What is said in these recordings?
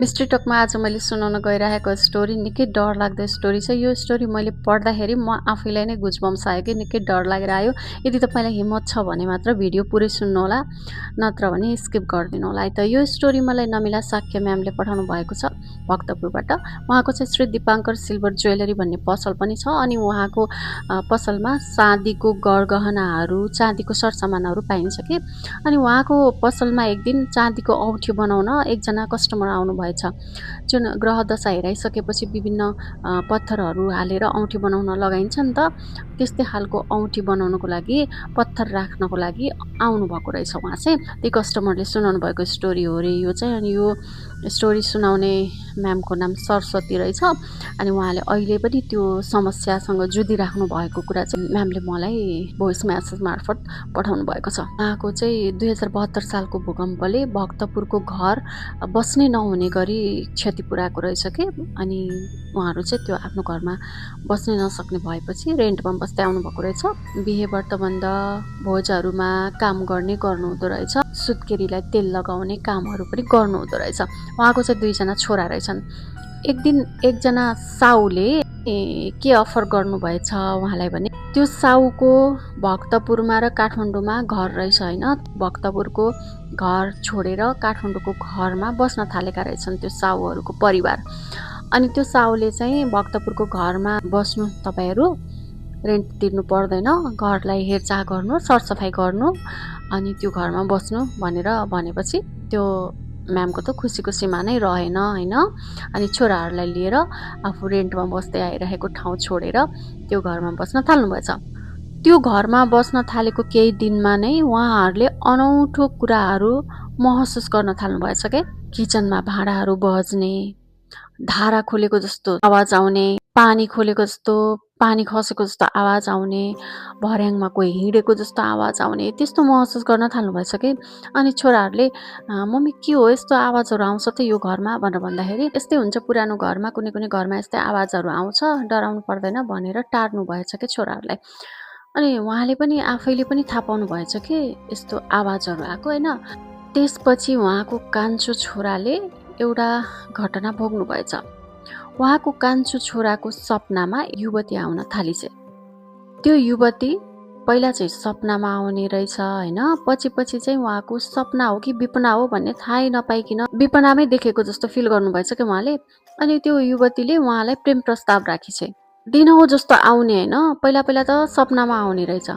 Mystery टकमा आज मैले सुनाउन गइरहेको स्टोरी निकै डरलाग्दो स्टोरी छ। यो स्टोरी मैले पढ्दाखेरि म आफैलाई नै गुजबम्स आयो कि निकै डर लागेर आयो। यदि तपाईँलाई हिम्मत छ भने मात्र भिडियो पुरै सुन्नुहोला, नत्र भने स्किप गरिदिनु होला है त। यो स्टोरी मलाई नमिला साक्य म्यामले पठाउनु भएको छ भक्तपुरबाट। उहाँको चाहिँ श्री दिपाङ्कर सिल्भर ज्वेलरी भन्ने पसल पनि छ अनि उहाँको पसलमा चाँदीको गरगहनाहरू, चाँदीको सरसामानहरू पाइन्छ कि। अनि उहाँको पसलमा एक दिन चाँदीको औँठी बनाउन एकजना कस्टमर आउनुभयो जुन ग्रह दशा हेराइसकेपछि विभिन्न पत्थरहरू हालेर औँठी बनाउन लगाइन्छ नि त। त्यस्तै खालको औँठी बनाउनको लागि पत्थर राख्नको लागि आउनु भएको रहेछ उहाँ चाहिँ। त्यो कस्टमरले सुनाउनु भएको स्टोरी हो रे यो चाहिँ। अनि यो स्टोरी सुनाउने म्यामको नाम सरस्वती रहेछ। अनि उहाँले अहिले पनि त्यो समस्यासँग जुधिराख्नु भएको कुरा चाहिँ म्यामले मलाई भोइस म्यासेज मार्फत पठाउनु भएको छ। उहाँको चाहिँ 2072 सालको भूकम्पले भक्तपुरको घर बस्नै नहुने गरी क्षति पुर्याएको रहेछ कि। अनि उहाँहरू चाहिँ त्यो आफ्नो घरमा बस्नै नसक्ने भएपछि रेन्टमा बस्दै आउनुभएको रहेछ। बिहे व्रतबन्ध भोजहरूमा काम गर्नुहुँदो रहेछ। सुत्केरीलाई तेल लगाउने कामहरू पनि गर्नुहुँदो रहेछ। उहाँको चाहिँ 2 जना छोरा रहेछन्। एक दिन एकजना साउले के अफर गर्नुभएछ उहाँलाई भने त्यो साउको भक्तपुरमा र काठमाडौँमा घर रहेछ होइन। भक्तपुरको घर छोडेर काठमाडौँको घरमा बस्न थालेका रहेछन् त्यो साउहरूको परिवार। अनि त्यो साउले चाहिँ भक्तपुरको घरमा बस्नु, तपाईँहरू रेन्ट तिर्नु पर्दैन, घरलाई हेरचाह गर्नु, सरसफाइ गर्नु, अनि त्यो घरमा बस्नु भनेर भनेपछि त्यो म्यामको त खुसीको सीमा नै रहेन होइन। अनि छोराहरूलाई लिएर आफू रेन्टमा बस्दै आइरहेको ठाउँ छोडेर त्यो घरमा बस्न थाल्नुभएछ। त्यो घरमा बस्न थालेको केही दिनमा नै उहाँहरूले अनौठो कुराहरू महसुस गर्न थाल्नुभएछ के। किचनमा भाँडाहरू बज्ने, धारा खोलेको जस्तो आवाज आउने, पानी खोलेको जस्तो, पानी खसेको जस्तो आवाज आउने, भर्याङमा कोही हिँडेको जस्तो आवाज आउने, त्यस्तो महसुस गर्न थाल्नुभएछ कि। अनि छोराहरूले मम्मी के हो यस्तो आवाजहरू आउँछ त यो घरमा भनेर भन्दाखेरि यस्तै हुन्छ पुरानो घरमा, कुनै कुनै घरमा यस्तै आवाजहरू आउँछ, डराउनु पर्दैन भनेर टार्नु भएछ कि छोराहरूलाई। अनि उहाँले पनि आफैले पनि थाहा पाउनु भएछ कि यस्तो आवाजहरू आएको होइन। त्यसपछि उहाँको कान्छो छोराले एउटा घटना भोग्नु भएछ। उहाँको कान्छो छोराको सपनामा युवती आउन थालिछ। त्यो युवती पहिला चाहिँ सपनामा आउने रहेछ होइन। पछि चाहिँ उहाँको सपना हो कि विपना हो भन्ने थाहै नपाइकन विपनामै देखेको जस्तो फिल गर्नुभएछ कि उहाँले। अनि त्यो युवतीले उहाँलाई प्रेम प्रस्ताव राखिछ। दिनहुँ जस्तो आउने होइन, पहिला त सपनामा आउने रहेछ,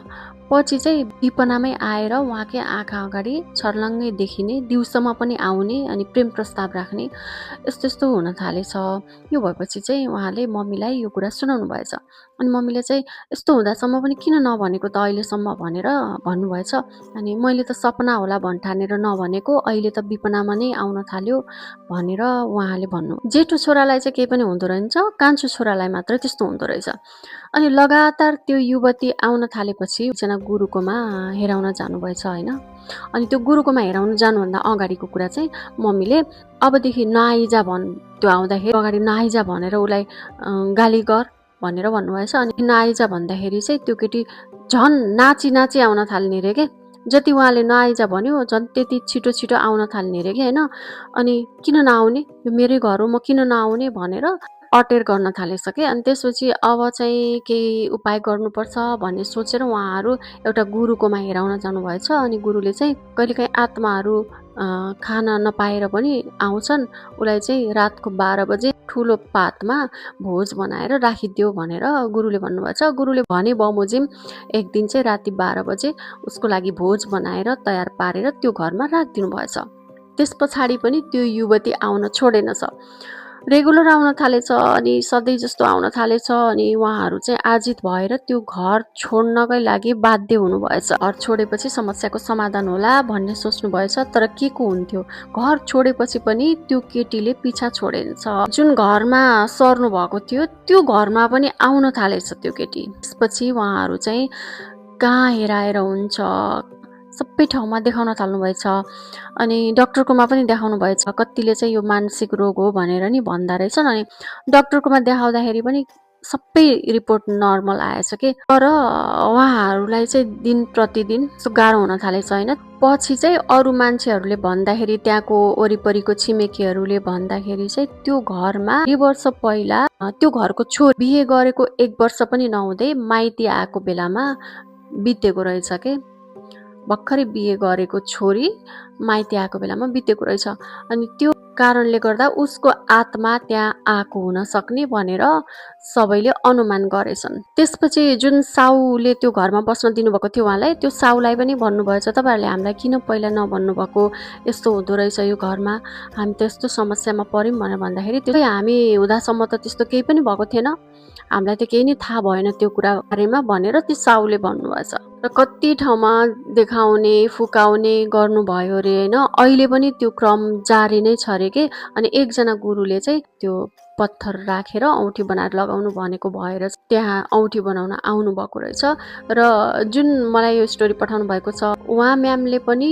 पछि चाहिँ विपनामै आएर उहाँकै आँखा अगाडि छर्लङ्गै देखिने, दिउँसोमा पनि आउने अनि प्रेम प्रस्ताव राख्ने, यस्तो हुन थालेछ। यो भएपछि चाहिँ उहाँले मम्मीलाई यो कुरा सुनाउनु भएछ। अनि मम्मीले चाहिँ यस्तो हुँदासम्म पनि किन नभनेको त अहिलेसम्म भनेर भन्नुभएछ। अनि मैले त सपना होला भन्ठानेर नभनेको, अहिले त विपनामा नै आउन थाल्यो भनेर उहाँले भन्नु। जेठो छोरालाई चाहिँ केही पनि हुँदो रहेछ, कान्छो छोरालाई मात्र त्यस्तो हुँदो रहेछ। अनि लगातार त्यो युवती आउन थालेपछि एकजना गुरुकोमा हेराउन जानुभएछ होइन। अनि त्यो गुरुकोमा हेराउन जानुभन्दा अगाडिको कुरा चाहिँ मम्मीले अबदेखि नआइजा त्यो आउँदाखेरि अगाडि नआइजा भनेर उसलाई गाली गर भनेर भन्नुभएछ। अनि नआइजा भन्दाखेरि चाहिँ त्यो केटी झन् नाची आउन थाल्ने रे के। जति उहाँले नआइजा भन्यो झन् त्यति छिटो आउन थाल्ने रे कि होइन। अनि किन नआउने, यो मेरै घर हो, म किन नआउने भनेर अटेर गर्न थालेछ कि। अनि त्यसपछि अब चाहिँ केही उपाय गर्नुपर्छ भन्ने सोचेर उहाँहरू एउटा गुरुकोमा हेराउन जानुभएछ। अनि गुरुले चाहिँ कहिलेकाहीँ आत्माहरू खाना नपाएर पनि आउँछन्, उसलाई चाहिँ रातको 12 बजे ठुलो पातमा भोज बनाएर राखिदियो भनेर गुरुले भन्नुभएछ। गुरुले भने बमोजिम एक दिन चाहिँ राति 12 बजे उसको लागि भोज बनाएर तयार पारेर त्यो घरमा राखिदिनु भएछ। त्यस पछाडि पनि त्यो युवती आउन छोडेनछ, रेगुलर आउन थालेछ अनि सधैँ जस्तो आउन थालेछ। अनि उहाँहरू चाहिँ आजित भएर त्यो घर छोड्नकै लागि बाध्य हुनुभएछ। घर छोडेपछि समस्याको समाधान होला भन्ने सोच्नु भएछ, तर के को हुन्थ्यो, घर छोडेपछि पनि त्यो केटीले पिछा छोडेछ। जुन घरमा सर्नु भएको थियो त्यो घरमा पनि आउन थालेछ त्यो केटी। त्यसपछि उहाँहरू चाहिँ कहाँ हेराएर हुन्छ, सबै ठाउँमा देखाउन थाल्नुभएछ। अनि डाक्टरकोमा पनि देखाउनु भएछ। कतिले चाहिँ यो मानसिक रोग हो भनेर नि भन्दा रहेछन्। अनि डाक्टरकोमा देखाउँदाखेरि पनि सबै रिपोर्ट नर्मल आएछ के। तर उहाँहरूलाई चाहिँ दिन प्रतिदिन यस्तो गाह्रो हुन थालेछ होइन। पछि चाहिँ अरू मान्छेहरूले भन्दाखेरि, त्यहाँको वरिपरिको छिमेकीहरूले भन्दाखेरि चाहिँ त्यो घरमा 2 वर्ष पहिला त्यो घरको छोरी बिहे गरेको 1 वर्ष पनि नहुँदै माइती आएको बेलामा बितेको रहेछ के। भर्खरै बिहे गरेको छोरी माइती आएको बेलामा बितेको रहेछ। अनि त्यो कारणले गर्दा उसको आत्मा त्यहाँ आएको हुन सक्ने भनेर सबैले अनुमान गरेछन्। त्यसपछि जुन साउले त्यो घरमा बस्न दिनुभएको थियो उहाँलाई, त्यो साउलाई पनि भन्नुभएछ, तपाईँहरूले हामीलाई किन पहिला नभन्नुभएको, यस्तो हुँदो रहेछ यो घरमा, हामी त यस्तो समस्यामा पर्यौँ भनेर भन्दाखेरि, त्यो हामी हुँदासम्म त त्यस्तो केही पनि भएको थिएन, हामीलाई त केही नै थाहा भएन त्यो कुरा बारेमा भनेर त्यो साउले भन्नुभएछ। र कति ठाउँमा देखाउने फुकाउने गर्नुभयो अरे होइन। अहिले पनि त्यो क्रम जारी नै छ अरे के। अनि एकजना गुरुले चाहिँ त्यो पत्थर राखेर औँठी बनाएर लगाउनु भनेको भएर त्यहाँ औँठी बनाउन आउनुभएको रहेछ। र जुन मलाई यो स्टोरी पठाउनु भएको छ, उहाँ म्यामले पनि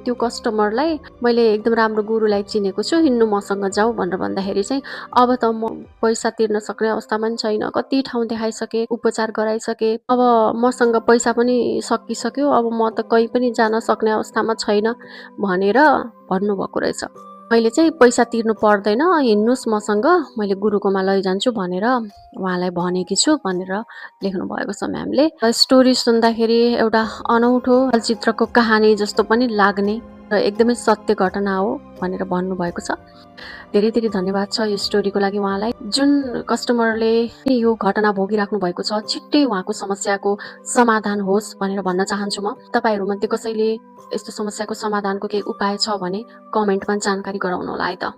त्यो कस्टमरलाई मैले एकदम राम्रो गुरुलाई चिनेको छु, हिँड्नु मसँग जाऊ भनेर भन्दाखेरि चाहिँ अब त म पैसा तिर्न सक्ने अवस्थामा पनि छैन, कति ठाउँ देखाइसकेँ, उपचार गराइसकेँ, अब मसँग पैसा पनि सकिसक्यो, अब म त कहीँ पनि जान सक्ने अवस्थामा छैन भनेर भन्नुभएको रहेछ। मैले चाहिँ पैसा तिर्नु पर्दैन, हिँड्नुहोस् मसँग, मैले गुरुकोमा लैजान्छु भनेर उहाँलाई भनेकी छु भनेर लेख्नु भएको छ म्यामले। स्टोरी सुन्दाखेरि एउटा अनौठो चलचित्रको कहानी जस्तो पनि लाग्ने र एकदमै सत्य घटना हो भनेर भन्नुभएको छ। धेरै धेरै धन्यवाद छ यो स्टोरीको लागि उहाँलाई। जुन कस्टमरले यो घटना भोगिराख्नु भएको छ, छिट्टै उहाँको समस्याको समाधान होस् भनेर भन्न चाहन्छु म। तपाईँहरूमध्ये कसैले यस्तो समस्याको समाधानको केही उपाय छ भने कमेन्टमा जानकारी गराउनु होला है त।